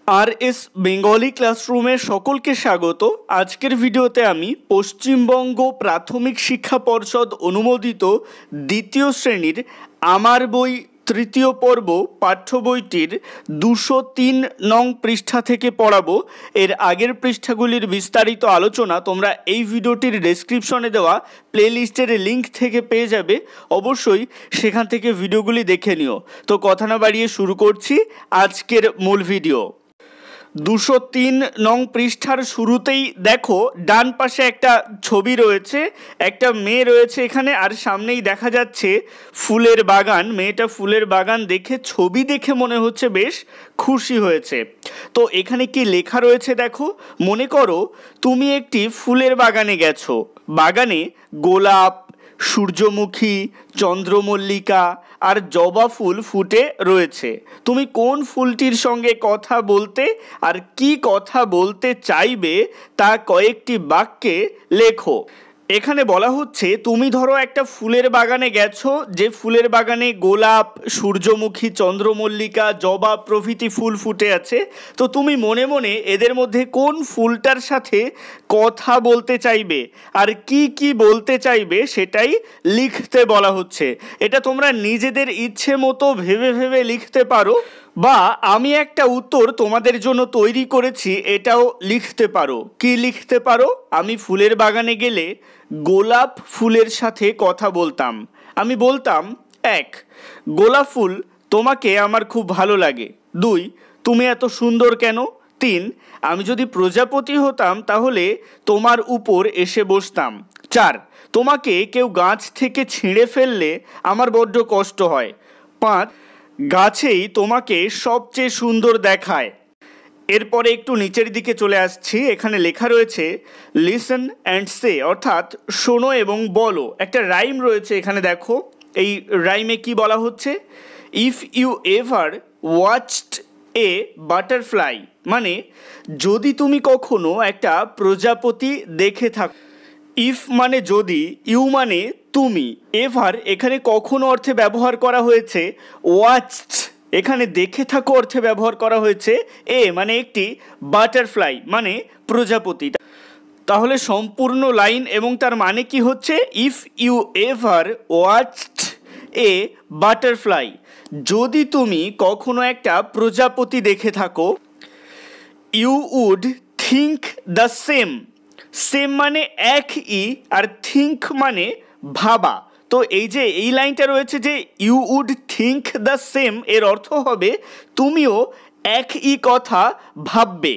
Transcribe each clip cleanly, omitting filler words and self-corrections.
RS Bengali ক্লাসরুমে সকলকে স্বাগত। আজকের ভিডিওতে আমি পশ্চিমবঙ্গ প্রাথমিক শিক্ষা পর্ষদ অনুমোদিত দ্বিতীয় শ্রেণীর আমার বই তৃতীয় পর্ব পাঠ্য বইটির 203 নং পৃষ্ঠা থেকে পড়াবো। এর আগের পৃষ্ঠাগুলির বিস্তারিত আলোচনা তোমরা এই ভিডিওটির ডেসক্রিপশনে দেওয়া প্লেলিস্টের লিঙ্ক থেকে পেয়ে যাবে। অবশ্যই সেখান থেকে ভিডিওগুলি দেখে নিও। তো কথা না বাড়িয়ে শুরু করছি আজকের মূল ভিডিও। 203 নং পৃষ্ঠার শুরুতেই দেখো ডান পাশে একটা ছবি রয়েছে, একটা মেয়ে রয়েছে এখানে, আর সামনেই দেখা যাচ্ছে ফুলের বাগান। মেয়েটা ফুলের বাগান দেখে, ছবি দেখে মনে হচ্ছে বেশ খুশি হয়েছে। তো এখানে কি লেখা রয়েছে দেখো, মনে করো তুমি একটি ফুলের বাগানে গেছো। বাগানে গোলাপ, সূর্যমুখী, চন্দ্রমল্লিকা আর জবা ফুল ফুটে রয়েছে। তুমি কোন ফুলটির সঙ্গে কথা বলতে আর কি কথা বলতে চাইবে তা কয়েকটি বাক্যে লেখো। এখানে বলা হচ্ছে তুমি ধরো একটা ফুলের বাগানে গেছো, যে ফুলের বাগানে গোলাপ, সূর্যমুখী, চন্দ্রমল্লিকা, জবা প্রভৃতি ফুল ফুটে আছে। তো তুমি মনে মনে এদের মধ্যে কোন ফুলটার সাথে কথা বলতে চাইবে আর কি বলতে চাইবে সেটাই লিখতে বলা হচ্ছে। এটা তোমরা নিজেদের ইচ্ছে মতো ভেবে ভেবে লিখতে পারো, বা আমি একটা উত্তর তোমাদের জন্য তৈরি করেছি এটাও লিখতে পারো। কি লিখতে পারো? আমি ফুলের বাগানে গেলে গোলাপ ফুলের সাথে কথা বলতাম। আমি বলতাম 1. গোলাপ ফুল, তোমাকে আমার খুব ভালো লাগে। 2. তুমি এত সুন্দর কেন? 3. আমি যদি প্রজাপতি হতাম তাহলে তোমার উপর এসে বসতাম। 4. তোমাকে কেউ গাছ থেকে ছিঁড়ে ফেললে আমার বড্ড কষ্ট হয়। 5. গাছেই তোমাকে সবচেয়ে সুন্দর দেখায়। এরপরে একটু নিচের দিকে চলে আসছি। এখানে লেখা রয়েছে লিসেন অ্যান্ড সে, অর্থাৎ শোনো এবং বলো। একটা রাইম রয়েছে এখানে দেখো। এই রাইমে কি বলা হচ্ছে? If you ever watched a butterfly, মানে যদি তুমি কখনো একটা প্রজাপতি দেখে থাকো। ইফ মানে যদি, ইউ মানে তুমি, এভার এখানে কখনো অর্থে ব্যবহার করা হয়েছে, ওয়াচড এখানে দেখে থাকো অর্থে ব্যবহার করা হয়েছে, এ মানে একটি, বাটারফ্লাই মানে প্রজাপতি। তাহলে সম্পূর্ণ লাইন এবং তার মানে কি হচ্ছে? If you ever watched a butterfly, যদি তুমি কখনো একটা প্রজাপতি দেখে থাকো, you would think the same. Same মানে একই, আর থিঙ্ক মানে ভাবা। তো এই যে এই লাইনটা রয়েছে যে you would think the same, এর অর্থ হবে তুমিও একই কথা ভাববে।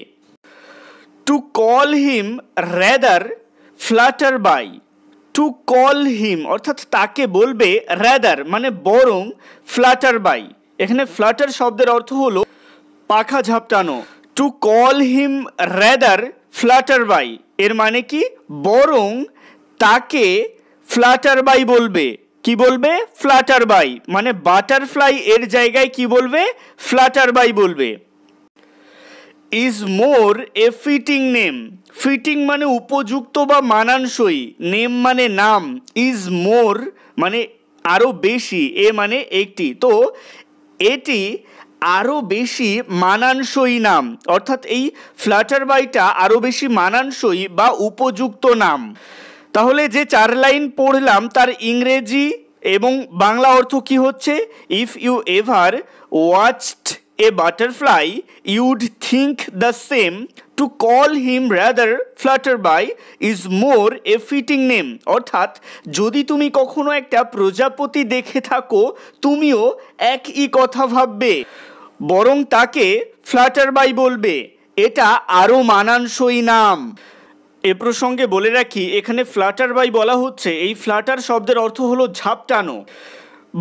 To call him rather flutter by, to call him অর্থাৎ তাকে বলবে, র্যাদার মানে বরং, ফ্লাটার বাই এখানে ফ্লাটার শব্দের অর্থ হলো পাখা ঝাপটানো। To call him rather flutter by এর মানে কি? বরং তাকে ফ্লাটার বাই বলবে। কি বলবে? ফ্লাটার বাই, মানে বাটারফ্লাই এর জায়গায় কি বলবে? ফ্লাটার বাই বলবে। Is more a fitting name, fitting মানে উপযুক্ত বা মানানসই, নেম মানে নাম, ইজ মোর মানে আরও বেশি, এ মানে একটি। তো এটি আরও বেশি মানানসই নাম, অর্থাৎ এই ফ্লাটার বাইটা আরও বেশি মানানসই বা উপযুক্ত নাম। তাহলে যে 4 লাইন পড়লাম তার ইংরেজি এবং বাংলা অর্থ কি হচ্ছে? If you ever watched a butterfly you'd think the same, to call him rather flutter by is more a fitting name, অর্থাৎ যদি তুমি কখনো একটা প্রজাপতি দেখে থাকো তুমিও একই কথা ভাববে, বরং তাকে ফ্লাটার বাই বলবে, এটা আরও মানানসই নাম। এ প্রসঙ্গে বলে রাখি, এখানে ফ্লাটার বাই বলা হচ্ছে, এই ফ্লাটার শব্দের অর্থ হলো ঝাপটানো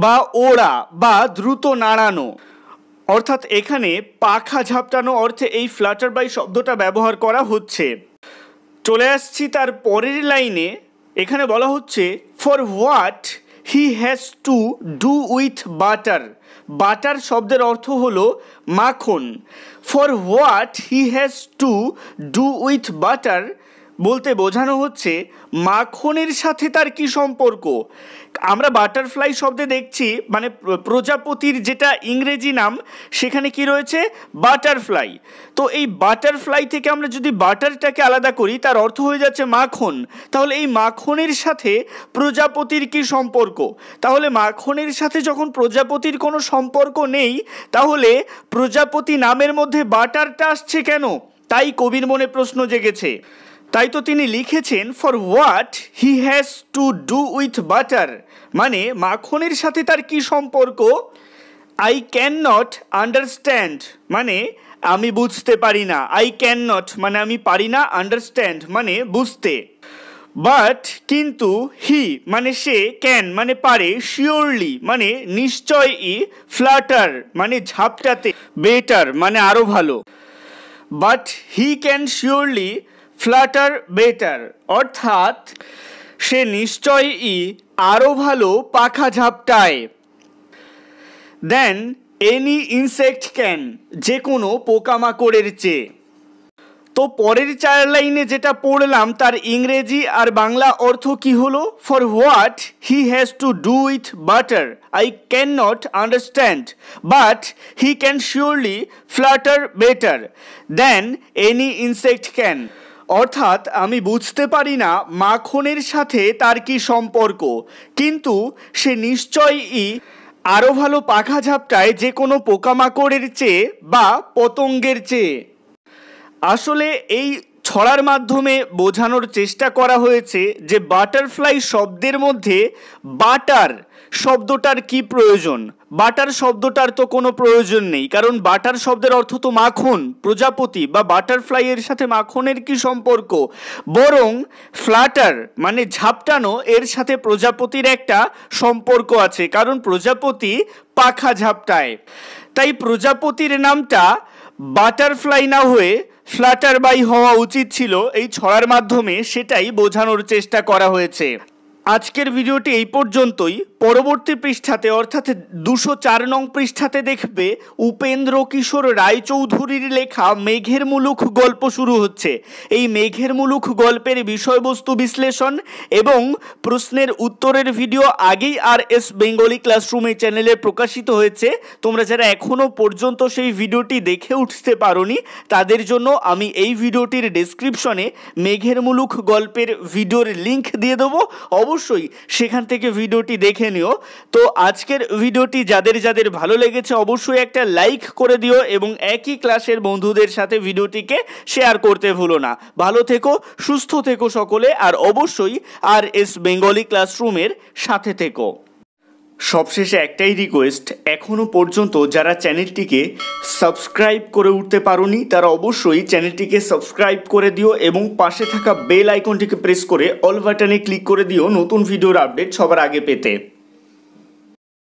বা ওড়া বা দ্রুত নাড়ানো, অর্থাৎ এখানে পাখা ঝাপটানো অর্থে এই ফ্লাটার বাই শব্দটা ব্যবহার করা হচ্ছে। চলে আসছি তার পরের লাইনে। এখানে বলা হচ্ছে for what he has to do with butter, butter শব্দের অর্থ হলো মাখন। For what he has to do with butter বলতে বোঝানো হচ্ছে মাখনের সাথে তার কি সম্পর্ক। আমরা বাটারফ্লাই শব্দে দেখছি মানে প্রজাপতির যেটা ইংরেজি নাম সেখানে কি রয়েছে বাটারফ্লাই। তো এই বাটারফ্লাই থেকে আমরা যদি বাটারটাকে আলাদা করি তার অর্থ হয়ে যাচ্ছে মাখন। তাহলে এই মাখনের সাথে প্রজাপতির কি সম্পর্ক? তাহলে মাখনের সাথে যখন প্রজাপতির কোনো সম্পর্ক নেই তাহলে প্রজাপতি নামের মধ্যে বাটারটা আসছে কেন? তাই কবির মনে প্রশ্ন জেগেছে। তাই তো তিনি লিখেছেন for what he has to do with butter, মানে মাখনের সাথে তার কি সম্পর্ক। আই ক্যান নট আন্ডারস্ট্যান্ড মানে আমি বুঝতে পারি না, আই ক্যান নট মানে আমি পারি না, আন্ডারস্ট্যান্ড মানে বুঝতে। বাট কিন্তু হি মানে সে, ক্যান মানে পারে, শিওরলি মানে নিশ্চয়ই, ফ্লাটার মানে ঝাপটাতে, বেটার মানে আরও ভালো। But he can surely Flutter better, অর্থাৎ সে নিশ্চয়ই আরও ভালো পাখা ঝাপটায়। দেন এনি ইনসেক্ট ক্যান, যে কোনো পোকামাকড়ের চেয়ে। তো পরের 4 লাইনে যেটা পড়লাম তার ইংরেজি আর বাংলা অর্থ কি হলো? For what he has to do with butter I can not understand, but he can surely Flutter better than any insect can, অর্থাৎ আমি বুঝতে পারি না মাখনের সাথে তার কি সম্পর্ক, কিন্তু সে নিশ্চয়ই আরও ভালো পাখা ঝাপটায় যে কোনো পোকামাকড়ের চেয়ে বা পতঙ্গের চেয়ে। আসলে এই ছড়ার মাধ্যমে বোঝানোর চেষ্টা করা হয়েছে যে বাটারফ্লাই শব্দের মধ্যে বাটার শব্দটার কি প্রয়োজন। বাটার শব্দটার তো কোনো প্রয়োজন নেই, কারণ বাটার শব্দের অর্থ তো মাখন, প্রজাপতি বা বাটারফ্লাই এর সাথে মাখনের কি সম্পর্ক। বরং ফ্লাটার মানে ঝাপটানো, এর সাথে প্রজাপতির একটা সম্পর্ক আছে, কারণ প্রজাপতি পাখা ঝাপটায়। তাই প্রজাপতির নামটা বাটারফ্লাই না হয়ে ফ্লাটার বাই হওয়া উচিত ছিল এই ছড়ার মাধ্যমে, সেটাই বোঝানোর চেষ্টা করা হয়েছে। আজকের ভিডিওটি এই পর্যন্তই। পরবর্তী পৃষ্ঠাতে অর্থাৎ 204 নং পৃষ্ঠাতে দেখবে উপেন্দ্র কিশোর রায়চৌধুরীর লেখা মেঘের মুলুক গল্প শুরু হচ্ছে। এই মেঘের মুলুক গল্পের বিষয়বস্তু বিশ্লেষণ এবং প্রশ্নের উত্তরের ভিডিও আগেই RS বেঙ্গলি ক্লাসরুম এই চ্যানেলে প্রকাশিত হয়েছে। তোমরা যারা এখনও পর্যন্ত সেই ভিডিওটি দেখে উঠতে পারোনি তাদের জন্য আমি এই ভিডিওটির ডেসক্রিপশনে মেঘের মুলুক গল্পের ভিডিওর লিঙ্ক দিয়ে দেবো, অবশ্যই সেখান থেকে ভিডিওটি দেখে নিও। তো আজকের ভিডিওটি যাদের যাদের ভালো লেগেছে অবশ্যই একটা লাইক করে দিও এবং একই ক্লাসের বন্ধুদের সাথে ভিডিওটিকে শেয়ার করতে ভুলো না। ভালো থেকো, সুস্থ থেকো সকলে, আর অবশ্যই RS বেঙ্গলি ক্লাসরুমের সাথে থেকো। সবশেষে একটাই রিকোয়েস্ট, এখনও পর্যন্ত যারা চ্যানেলটিকে সাবস্ক্রাইব করে উঠতে পারোনি তারা অবশ্যই চ্যানেলটিকে সাবস্ক্রাইব করে দিও এবং পাশে থাকা বেল আইকনটিকে প্রেস করে অল বাটনে ক্লিক করে দিও নতুন ভিডিওর আপডেট সবার আগে পেতে।